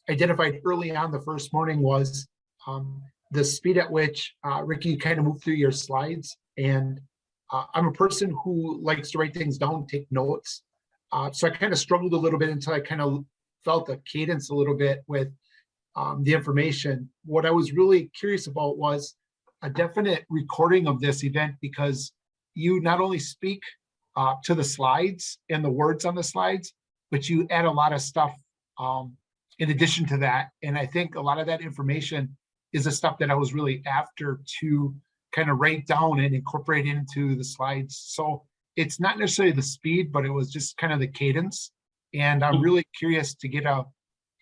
identified early on the first morning was the speed at which, Ricky, you kind of moved through your slides. And I'm a person who likes to write things down, take notes. So I kind of struggled a little bit until I kind of felt the cadence a little bit with the information. What I was really curious about was a definite recording of this event, because you not only speak to the slides and the words on the slides, but you add a lot of stuff in addition to that. And I think a lot of that information is the stuff that I was really after to kind of write down and incorporate into the slides. So it's not necessarily the speed, but it was just kind of the cadence. And I'm really curious to get a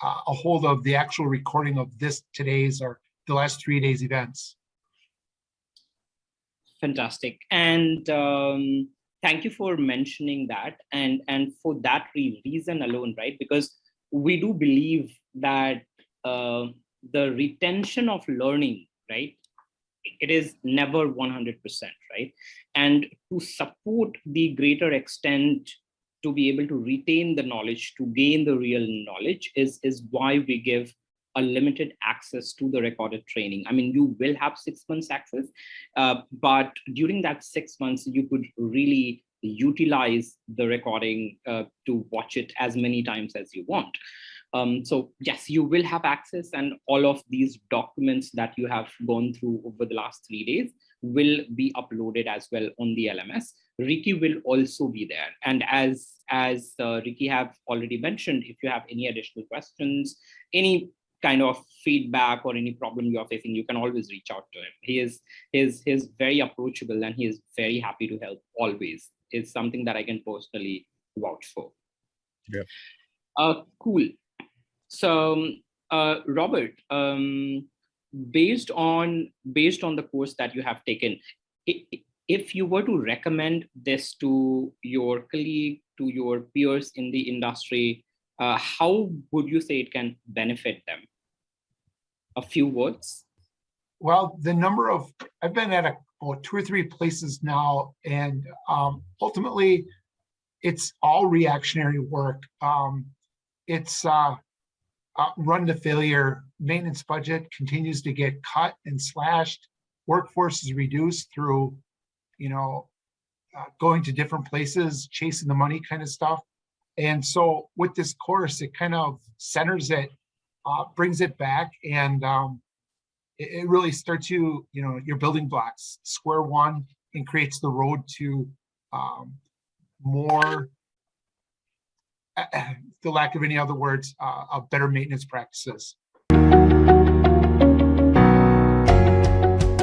hold of the actual recording of today's or the last 3 days events. Fantastic. And thank you for mentioning that. And for that reason alone, right? Because we do believe that the retention of learning, right? It is never 100%, right? And to support the greater extent to be able to retain the knowledge, to gain the real knowledge is why we give a limited access to the recorded training. I mean, you will have 6 months access, but during that 6 months, you could really utilize the recording to watch it as many times as you want. So yes, you will have access, and all of these documents that you have gone through over the last 3 days will be uploaded as well on the LMS. Ricky will also be there. And as Ricky have already mentioned, if you have any additional questions, any kind of feedback or any problem you are facing, you can always reach out to him. He is very approachable, and he is very happy to help always. It's something that I can personally vouch for. Yeah. Cool. So, Robert, based on the course that you have taken, if you were to recommend this to your colleague, to your peers in the industry, how would you say it can benefit them? A few words. Well, I've been at about 2 or 3 places now, and ultimately, it's all reactionary work. It's run to failure. Maintenance budget continues to get cut and slashed. Workforce is reduced through, going to different places, chasing the money kind of stuff. And so with this course, it kind of centers it, brings it back, and it really starts your building blocks, square one, and creates the road to more, the lack of any other words, better maintenance practices.